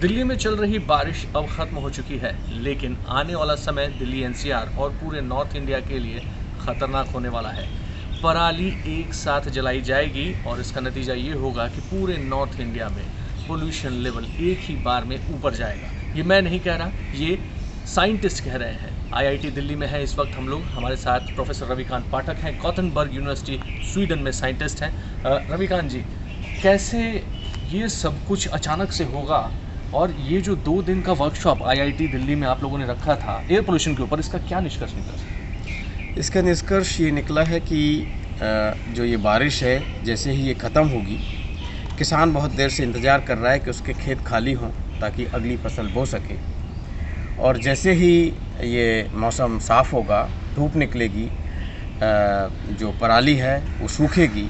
दिल्ली में चल रही बारिश अब खत्म हो चुकी है, लेकिन आने वाला समय दिल्ली एनसीआर और पूरे नॉर्थ इंडिया के लिए खतरनाक होने वाला है। पराली एक साथ जलाई जाएगी और इसका नतीजा ये होगा कि पूरे नॉर्थ इंडिया में पोल्यूशन लेवल एक ही बार में ऊपर जाएगा। ये मैं नहीं कह रहा, ये साइंटिस्ट कह रहे हैं। आईआईटी दिल्ली में है इस वक्त हम लोग। हमारे साथ प्रोफेसर रविकांत पाठक हैं, गॉथेनबर्ग यूनिवर्सिटी स्वीडन में साइंटिस्ट हैं। रविकांत जी, कैसे ये सब कुछ अचानक से होगा और ये जो 2 दिन का वर्कशॉप आईआईटी दिल्ली में आप लोगों ने रखा था एयर पोल्यूशन के ऊपर, इसका क्या निष्कर्ष निकला? इसका निष्कर्ष ये निकला है कि जो ये बारिश है जैसे ही ये ख़त्म होगी, किसान बहुत देर से इंतज़ार कर रहा है कि उसके खेत खाली हों ताकि अगली फसल बो सके। और जैसे ही ये मौसम साफ़ होगा, धूप निकलेगी, जो पराली है वो सूखेगी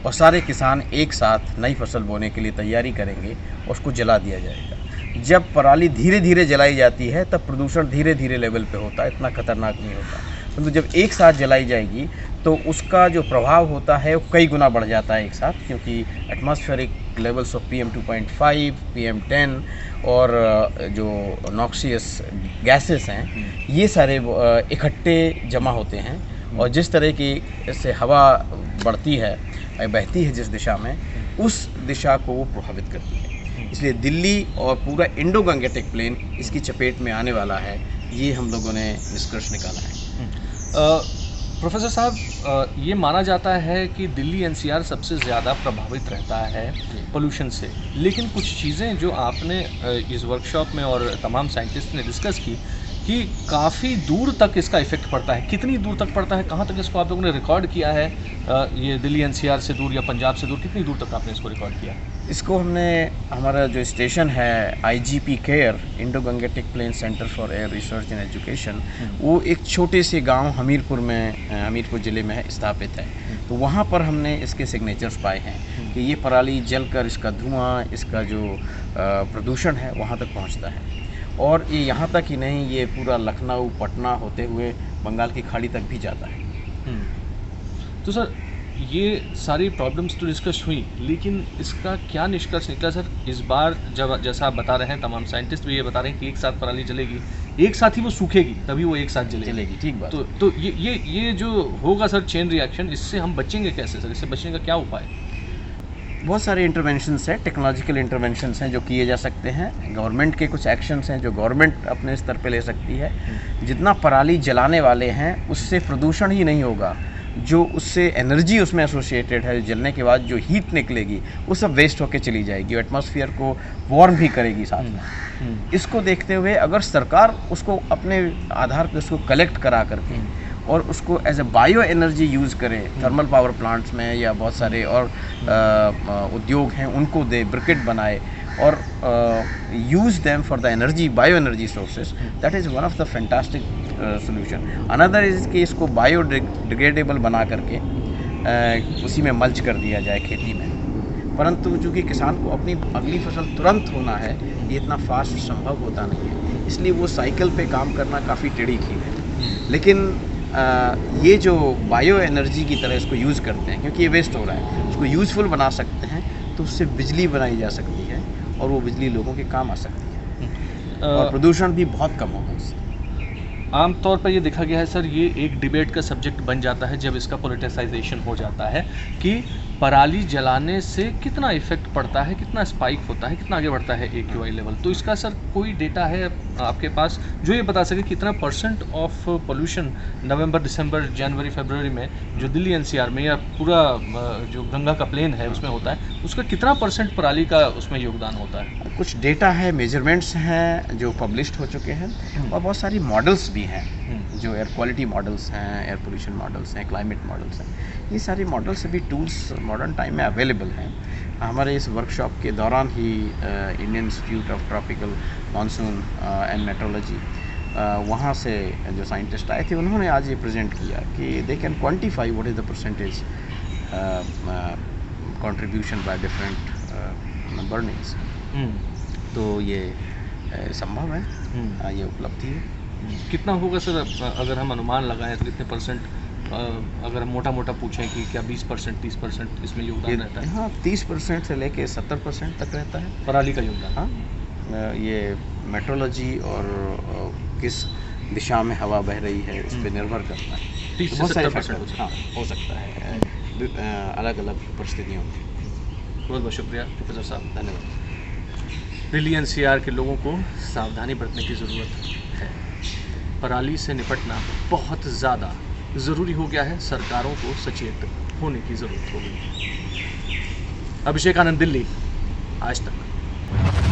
और सारे किसान एक साथ नई फसल बोने के लिए तैयारी करेंगे और उसको जला दिया जाएगा। जब पराली धीरे धीरे जलाई जाती है तब प्रदूषण धीरे धीरे लेवल पे होता है, इतना खतरनाक नहीं होता। परंतु जब एक साथ जलाई जाएगी तो उसका जो प्रभाव होता है वो कई गुना बढ़ जाता है एक साथ, क्योंकि atmospheric levels of PM 2.5, PM 10 और जो नॉक्सियस गैसेस हैं ये सारे इकट्ठे जमा होते हैं। और जिस तरह की इससे हवा बढ़ती है, बहती है जिस दिशा में, उस दिशा को वो प्रभावित करती है। इसलिए दिल्ली और पूरा इंडो गंगेटिक प्लेन इसकी चपेट में आने वाला है, ये हम लोगों ने निष्कर्ष निकाला है। प्रोफेसर साहब, ये माना जाता है कि दिल्ली एनसीआर सबसे ज़्यादा प्रभावित रहता है पोल्यूशन से, लेकिन कुछ चीज़ें जो आपने इस वर्कशॉप में और तमाम साइंटिस्ट ने डिस्कस की कि काफ़ी दूर तक इसका इफ़ेक्ट पड़ता है। कितनी दूर तक पड़ता है, कहाँ तक इसको आप लोगों ने रिकॉर्ड किया है? ये दिल्ली एनसीआर से दूर या पंजाब से दूर, कितनी दूर तक आपने इसको रिकॉर्ड किया? इसको हमने, हमारा जो स्टेशन है IGP care, Indo Gangetic plain centre for air research and education, वो एक छोटे से गांव हमीरपुर में, हमीरपुर ज़िले में स्थापित है। तो वहाँ पर हमने इसके सिग्नेचर्स पाए हैं कि ये पराली जलकर इसका धुआं, इसका जो प्रदूषण है वहाँ तक पहुँचता है। और ये यहाँ तक ही नहीं, ये पूरा लखनऊ, पटना होते हुए बंगाल की खाड़ी तक भी जाता है। तो सर, ये सारी प्रॉब्लम्स तो डिस्कस हुई, लेकिन इसका क्या निष्कर्ष निकला सर इस बार? जब जैसा आप बता रहे हैं, तमाम साइंटिस्ट भी ये बता रहे हैं कि एक साथ पराली जलेगी, एक साथ ही वो सूखेगी, तभी वो एक साथ जलेगी। ठीक बात। तो ये जो होगा सर चेन रिएक्शन, इससे हम बचेंगे कैसे सर? इससे बचने का क्या उपाय? बहुत सारे इंटरवेंशंस हैं, टेक्नोलॉजिकल इंटरवेंशंस हैं जो किए जा सकते हैं। गवर्नमेंट के कुछ एक्शंस हैं जो गवर्नमेंट अपने स्तर पे ले सकती है। जितना पराली जलाने वाले हैं उससे प्रदूषण ही नहीं होगा, जो उससे एनर्जी उसमें एसोसिएटेड है, जलने के बाद जो हीट निकलेगी वो सब वेस्ट होके चली जाएगी और एटमॉस्फेयर को वार्म भी करेगी साथ में। इसको देखते हुए अगर सरकार उसको अपने आधार पे उसको कलेक्ट करा करके और उसको as a bio energy use करें, थर्मल पावर प्लांट्स में या बहुत सारे और उद्योग हैं उनको दे, ब्रिकेट बनाए और use them for the energy, bio energy sources, that is one of the fantastic solution. Another is कि इसको biodegradable बना करके उसी में मल्च कर दिया जाए खेती में। परंतु चूँकि किसान को अपनी अगली फसल तुरंत होना है, ये इतना फास्ट संभव होता नहीं है, इसलिए वो साइकिल पे काम करना काफ़ी टेढ़ी खीर है। लेकिन ये जो बायो एनर्जी की तरह इसको यूज़ करते हैं, क्योंकि ये वेस्ट हो रहा है, उसको यूज़फुल बना सकते हैं तो उससे बिजली बनाई जा सकती है और वो बिजली लोगों के काम आ सकती है और प्रदूषण भी बहुत कम होगा इससे। आमतौर पर ये देखा गया है सर, ये एक डिबेट का सब्जेक्ट बन जाता है जब इसका पोलिटिसाइजेशन हो जाता है कि पराली जलाने से कितना इफेक्ट पड़ता है, कितना स्पाइक होता है, कितना आगे बढ़ता है AQI लेवल। तो इसका सर कोई डेटा है आपके पास जो ये बता सके कितना % ऑफ पोल्यूशन नवंबर, दिसंबर, जनवरी, फरवरी में जो दिल्ली NCR में या पूरा जो गंगा का प्लेन है उसमें होता है, उसका कितना % पराली का उसमें योगदान होता है? कुछ डेटा है, मेजरमेंट्स हैं जो पब्लिश्ड हो चुके हैं और बहुत सारी मॉडल्स भी हैं, जो एयर क्वालिटी मॉडल्स हैं, एयर पोल्यूशन मॉडल्स हैं, क्लाइमेट मॉडल्स हैं। ये सारे मॉडल्स अभी टूल्स मॉडर्न टाइम में अवेलेबल हैं। हमारे इस वर्कशॉप के दौरान ही Indian Institute of Tropical monsoon and meteorology, वहाँ से जो साइंटिस्ट आए थे उन्होंने आज ये प्रेजेंट किया कि they can quantify what is the percentage contribution by different burnings. तो ये संभव है, ये उपलब्धि है। कितना होगा सर, अगर हम अनुमान लगाएं तो कितने %, अगर हम मोटा मोटा पूछें कि क्या 20%, 30% इसमें योगदान रहता है? हाँ, 30% से लेके 70% तक रहता है पराली का योगदान। हाँ, ये मेट्रोलॉजी और किस दिशा में हवा बह रही है इस पे निर्भर करता है। 30 से बहुत सारे 70% फैक्टर हो सकता है अलग अलग परिस्थितियों में। बहुत बहुत शुक्रिया प्रोफेसर साहब। धन्यवाद। दिल्ली एनसीआर के लोगों को सावधानी बरतने की ज़रूरत है। पराली से निपटना बहुत ज़्यादा ज़रूरी हो गया है। सरकारों को सचेत होने की ज़रूरत हो गई है। अभिषेक आनंद, दिल्ली, आज तक।